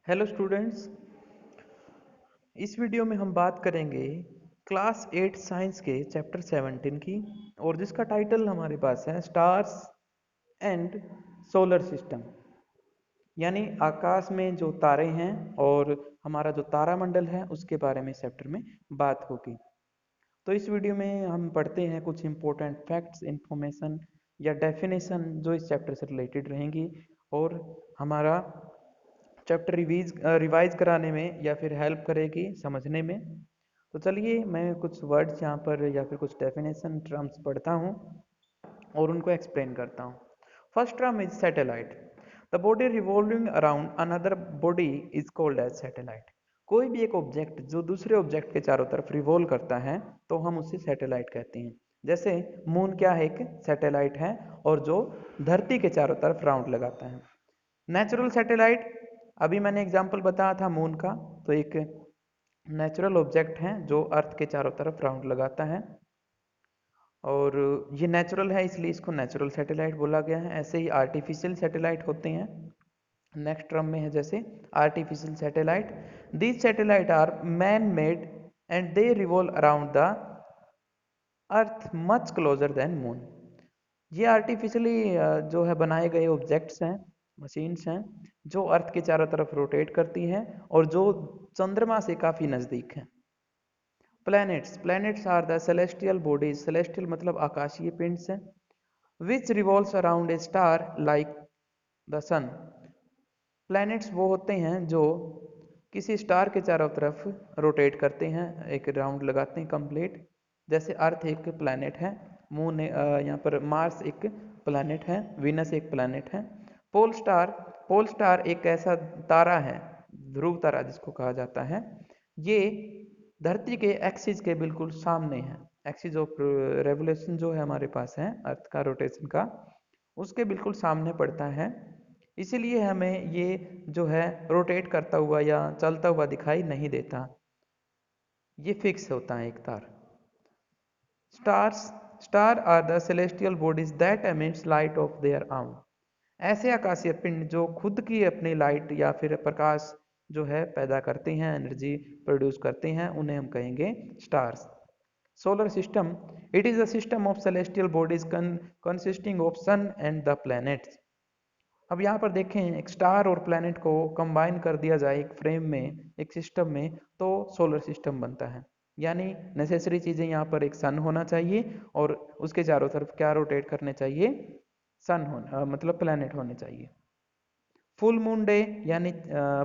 Hello students. इस video में हम बात करेंगे क्लास 8 साइंस के चैप्टर 17 की, और जिसका टाइटल हमारे पास है स्टार्स एंड सोलर सिस्टम। यानी आकाश में जो तारे हैं और हमारा जो तारामंडल है उसके बारे में इस चैप्टर में बात होगी। तो इस वीडियो में हम पढ़ते हैं कुछ इंपॉर्टेंट फैक्ट्स, इंफॉर्मेशन या डेफिनेशन जो इस चैप्टर से रिलेटेड रहेंगी और हमारा चैप्टर रिवाइज कराने में या फिर हेल्प करेगी समझने में। तो चलिए मैं कुछ वर्ड्स यहाँ पर या फिर कुछ डेफिनेशन टर्म्स पढ़ता हूँ और उनको एक्सप्लेन करता हूँ। First term is satellite. The body revolving around another body is called as satellite. कोई भी एक ऑब्जेक्ट जो दूसरे ऑब्जेक्ट के चारों तरफ रिवॉल्व करता है तो हम उसे सैटेलाइट कहते हैं। जैसे मून क्या है, एक सैटेलाइट है और जो धरती के चारों तरफ राउंड लगाता है। नेचुरल सैटेलाइट, अभी मैंने एग्जांपल बताया था मून का, तो एक नेचुरल ऑब्जेक्ट है जो अर्थ के चारों तरफ राउंड लगाता है और ये नेचुरल है इसलिए इसको नेचुरल सैटेलाइट बोला गया है। ऐसे ही आर्टिफिशियल सैटेलाइट होते हैं। नेक्स्ट टर्म में है जैसे artificial satellite. These satellite are man made and they revolve around the earth much closer than moon. ये आर्टिफिशियली जो है बनाए गए ऑब्जेक्ट्स हैं, मशीन्स हैं जो अर्थ के चारों तरफ रोटेट करती हैं और जो चंद्रमा से काफ़ी नज़दीक हैं। Planets, planets are the celestial bodies, celestial मतलब आकाशीय पिंड्स हैं, which revolves around a star like the sun. Planets वो होते हैं जो किसी स्टार के चारों तरफ रोटेट करते हैं, एक राउंड लगाते हैं कंप्लीट। जैसे अर्थ एक प्लैनेट है, मून यहाँ पर मार्स एक प्लैनेट है, वीनस एक प्लैनेट है। पोल स्टार, पोल स्टार एक ऐसा तारा है, ध्रुव तारा जिसको कहा जाता है। ये धरती के एक्सिस के बिल्कुल सामने है। एक्सिस ऑफ रेवोल्यूशन जो है हमारे पास है अर्थ का रोटेशन का, उसके बिल्कुल सामने पड़ता है। इसीलिए हमें ये जो है रोटेट करता हुआ या चलता हुआ दिखाई नहीं देता, ये फिक्स होता है एक तार। Stars, star are the celestial bodies that emits light of their own. ऐसे आकाशीय पिंड जो खुद की अपनी लाइट या फिर प्रकाश जो है पैदा करते हैं, एनर्जी प्रोड्यूस करते हैं, उन्हें हम कहेंगे stars. Solar system, it is a system of celestial bodies consisting of sun and the planets. अब यहाँ पर देखें, एक स्टार और प्लैनेट को कंबाइन कर दिया जाए एक फ्रेम में, एक सिस्टम में, तो सोलर सिस्टम बनता है। यानी नेसेसरी चीज़ें यहाँ पर एक सन होना चाहिए और उसके चारों तरफ क्या रोटेट करने चाहिए, सन होना मतलब प्लैनेट होने चाहिए। फुल मून डे यानी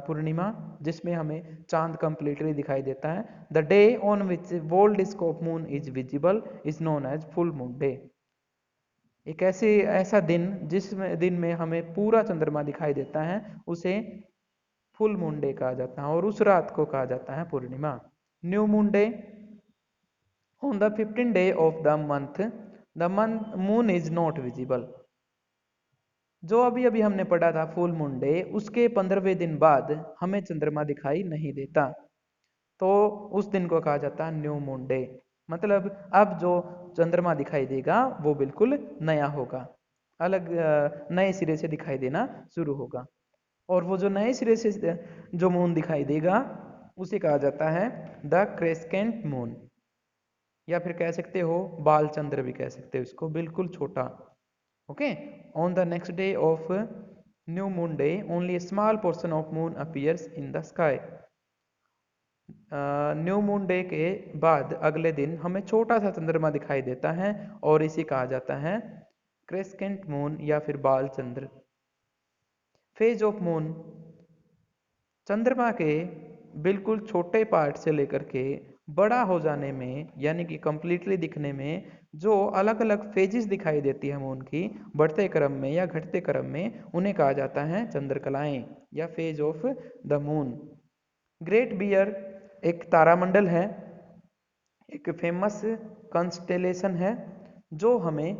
पूर्णिमा, जिसमें हमें चांद कंप्लीटली दिखाई देता है। The day on which whole disc of moon is visible is known as full moon day. एक ऐसा दिन जिस दिन में हमें पूरा चंद्रमा दिखाई देता है उसे फुल मून डे कहा जाता है और उस रात को कहा जाता है पूर्णिमा। New moon day, on the 15th day of the month moon is not visible. जो अभी अभी हमने पढ़ा था फुल मून डे, उसके 15वें दिन बाद हमें चंद्रमा दिखाई नहीं देता, तो उस दिन को कहा जाता है न्यू मून डे। मतलब अब जो चंद्रमा दिखाई देगा वो बिल्कुल नया होगा, अलग नए सिरे से दिखाई देना शुरू होगा। और वो जो नए सिरे से जो मून दिखाई देगा उसे कहा जाता है द क्रेस्केंट मून, या फिर कह सकते हो बाल चंद्र भी कह सकते हो इसको, बिल्कुल छोटा। Okay, on the next day of new moon day only A small portion of moon appears in the sky. New moon day के बाद अगले दिन हमें छोटा सा चंद्रमा दिखाई देता है और इसे कहा जाता है क्रेस्केंट मून या फिर बाल चंद्र। फेज ऑफ मून, चंद्रमा के बिल्कुल छोटे पार्ट से लेकर के बड़ा हो जाने में यानी कि कंप्लीटली दिखने में जो अलग अलग फेजेस दिखाई देती है मून की, बढ़ते क्रम में या घटते क्रम में, उन्हें कहा जाता है चंद्रकलाएं या phase of the moon. Great bear एक तारामंडल है, एक फेमस कंस्टेलेशन है जो हमें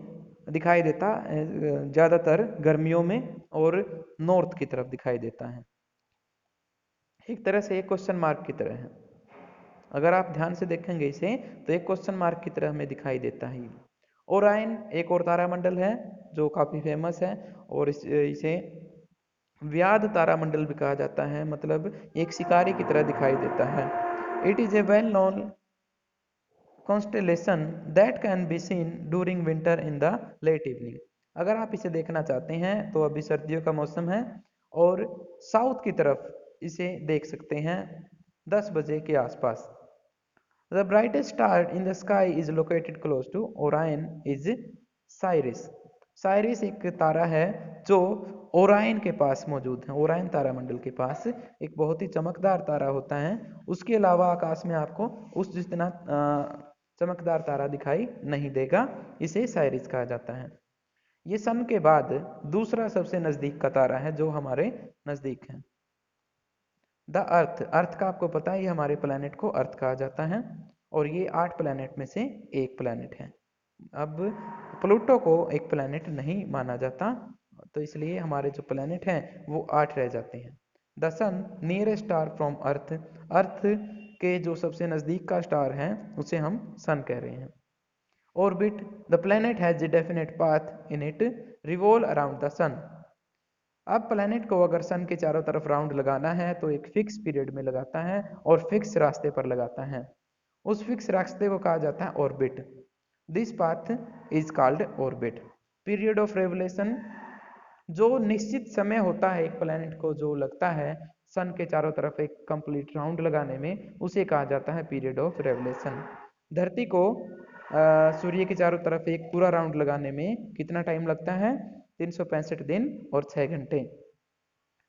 दिखाई देता ज़्यादातर गर्मियों में और नॉर्थ की तरफ दिखाई देता है। एक तरह से एक क्वेश्चन मार्क की तरह है, अगर आप ध्यान से देखेंगे इसे तो एक क्वेश्चन मार्क की तरह हमें दिखाई देता है। ओराइन एक और तारामंडल है जो काफ़ी फेमस है और इसे व्याध तारामंडल भी कहा जाता है, मतलब एक शिकारी की तरह दिखाई देता है। It is a well known constellation that can be seen during winter in the late evening. अगर आप इसे देखना चाहते हैं तो अभी सर्दियों का मौसम है और साउथ की तरफ इसे देख सकते हैं 10 बजे के आसपास। The brightest star in the sky is located close to Orion is Sirius. Sirius एक तारा है जो ओरायन के पास मौजूद है। ओरायन तारामंडल के पास एक बहुत ही चमकदार तारा होता है। उसके अलावा आकाश में आपको उस जितना चमकदार तारा दिखाई नहीं देगा। इसे साइरिस कहा जाता है। ये सन के बाद दूसरा सबसे नजदीक का तारा है जो हमारे नजदीक है। द अर्थ, अर्थ का आपको पता है ये हमारे प्लेनेट को अर्थ कहा जाता है और ये 8 प्लेनेट में से एक प्लेनेट है। अब प्लूटो को एक प्लेनेट नहीं माना जाता, तो इसलिए हमारे जो प्लेनेट हैं वो 8 रह जाते हैं। The sun nearest star from earth, earth के जो सबसे नज़दीक का स्टार है उसे हम सन कह रहे हैं। Orbit, the planet has a definite path in it revolve around the sun. अब प्लेनेट को अगर सन के चारों तरफ राउंड लगाना है तो एक फिक्स पीरियड में लगाता है और फिक्स रास्ते पर लगाता है। उस फिक्स रास्ते को कहा जाता है orbit. This path is called orbit. Period of revolution, जो निश्चित समय होता है एक प्लेनेट को जो लगता है सन के चारों तरफ एक कंप्लीट राउंड लगाने में, उसे कहा जाता है पीरियड ऑफ रेवोल्यूशन। धरती को सूर्य के चारों तरफ एक पूरा राउंड लगाने में कितना टाइम लगता है? 365 दिन और 6 घंटे।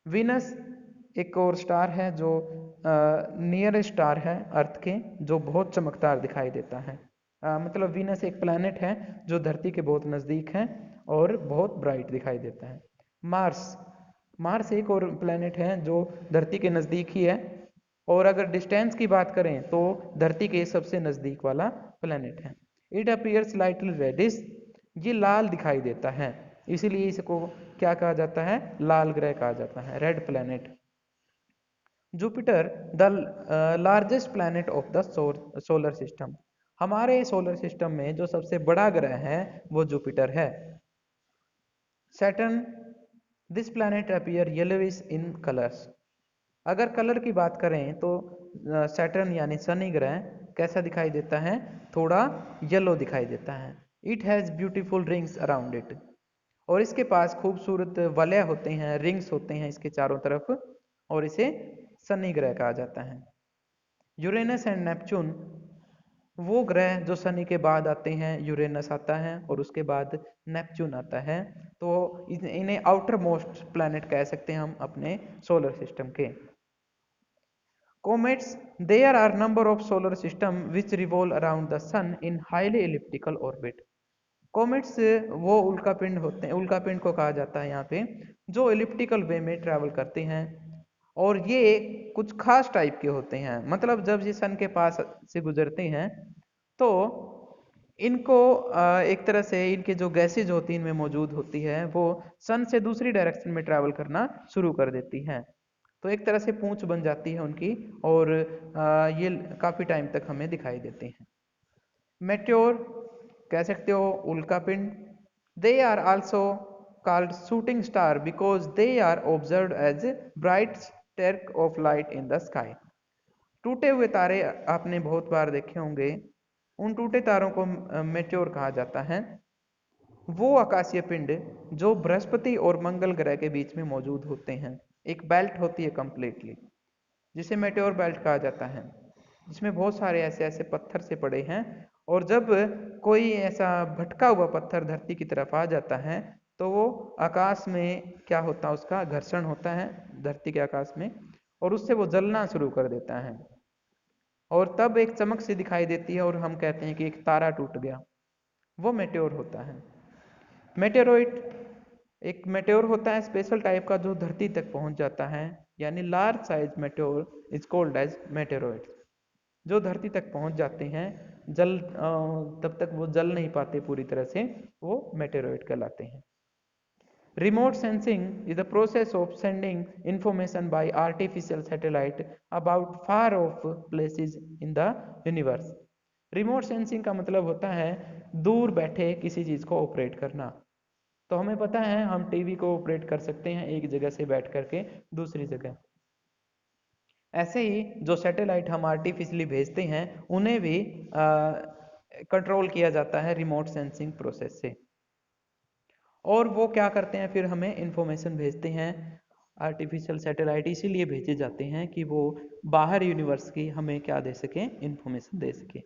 वीनस एक और स्टार है जो नियर स्टार है अर्थ के, जो बहुत चमकदार दिखाई देता है। मतलब वीनस एक प्लैनेट है जो धरती के बहुत नज़दीक है और बहुत ब्राइट दिखाई देता है। मार्स, मार्स एक और प्लैनेट है जो धरती के नज़दीक ही है और अगर डिस्टेंस की बात करें तो धरती के सबसे नज़दीक वाला प्लैनेट है। इट अपीयर्स लाइटली रेडिश, ये लाल दिखाई देता है, इसीलिए इसको क्या कहा जाता है? लाल ग्रह कहा जाता है, red planet. Jupiter the largest planet of the solar system. हमारे सोलर सिस्टम में जो सबसे बड़ा ग्रह है वो जुपिटर है। Saturn, this planet appear yellowish in colours. अगर कलर की बात करें तो सैटर्न यानी शनि ग्रह कैसा दिखाई देता है? थोड़ा येलो दिखाई देता है। It has beautiful rings around it, और इसके पास खूबसूरत वलय होते हैं, रिंग्स होते हैं इसके चारों तरफ, और इसे शनि ग्रह कहा जाता है। यूरेनस एंड नेपच्यून, वो ग्रह जो शनि के बाद आते हैं, यूरेनस आता है और उसके बाद नेपच्यून आता है, तो इन्हें आउटर मोस्ट प्लैनेट कह सकते हैं हम अपने सोलर सिस्टम के। Comets, there are number of solar system which revolve around the sun in highly elliptical orbit. Comets वो उल्कापिंड होते हैं, उल्कापिंड को कहा जाता है यहाँ पे, जो एलिप्टिकल वे में ट्रैवल करते हैं और ये कुछ खास टाइप के होते हैं। मतलब जब ये सन के पास से गुजरते हैं तो इनको एक तरह से इनके जो गैसेज होती हैं इनमें मौजूद होती है वो सन से दूसरी डायरेक्शन में ट्रैवल करना शुरू कर देती हैं, तो एक तरह से पूंछ बन जाती है उनकी और ये काफ़ी टाइम तक हमें दिखाई देते हैं। मेट्योर कह सकते हो उल्कापिंड। They are also called shooting star because they are observed as bright streak of light in the sky. टूटे हुए तारे आपने बहुत बार देखे होंगे, उन टूटे तारों को मेट्योर कहा जाता है। वो आकाशीय पिंड जो बृहस्पति और मंगल ग्रह के बीच में मौजूद होते हैं, एक बेल्ट होती है कंप्लीटली, जिसे मेटेओर बेल्ट कहा जाता है, जिसमें बहुत सारे ऐसे ऐसे पत्थर से पड़े हैं, और जब कोई ऐसा भटका हुआ पत्थर धरती की तरफ आ जाता है तो वो आकाश में क्या होता है, उसका घर्षण होता है धरती के आकाश में, और उससे वो जलना शुरू कर देता है और तब एक चमक सी दिखाई देती है और हम कहते हैं कि एक तारा टूट गया। वो मेटेओर होता है। मेटेरोइड एक मेटेओर होता है स्पेशल टाइप का जो धरती तक पहुंच जाता है, यानी large size meteor is called as meteoroid. जो धरती तक पहुंच जाते हैं, जल तब तक वो जल नहीं पाते पूरी तरह से, वो मेटेरोइड कहलाते हैं। Remote sensing is the process of sending information bye artificial satellite about far of places in the universe. Remote sensing का मतलब होता है दूर बैठे किसी चीज़ को ऑपरेट करना। तो हमें पता है हम टीवी को ऑपरेट कर सकते हैं एक जगह से बैठ करके दूसरी जगह। ऐसे ही जो सैटेलाइट हम आर्टिफिशियली भेजते हैं उन्हें भी कंट्रोल किया जाता है रिमोट सेंसिंग प्रोसेस से। और वो क्या करते हैं, फिर हमें इंफॉर्मेशन भेजते हैं। आर्टिफिशियल सैटेलाइट इसीलिए भेजे जाते हैं कि वो बाहर यूनिवर्स की हमें क्या दे सकें, इंफॉर्मेशन दे सके।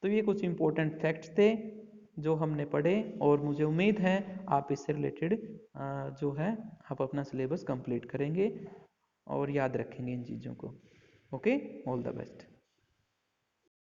तो ये कुछ इंपॉर्टेंट फैक्ट्स थे जो हमने पढ़े, और मुझे उम्मीद है आप इससे रिलेटेड जो है आप अपना सिलेबस कंप्लीट करेंगे और याद रखेंगे इन चीज़ों को। Okay, all the best.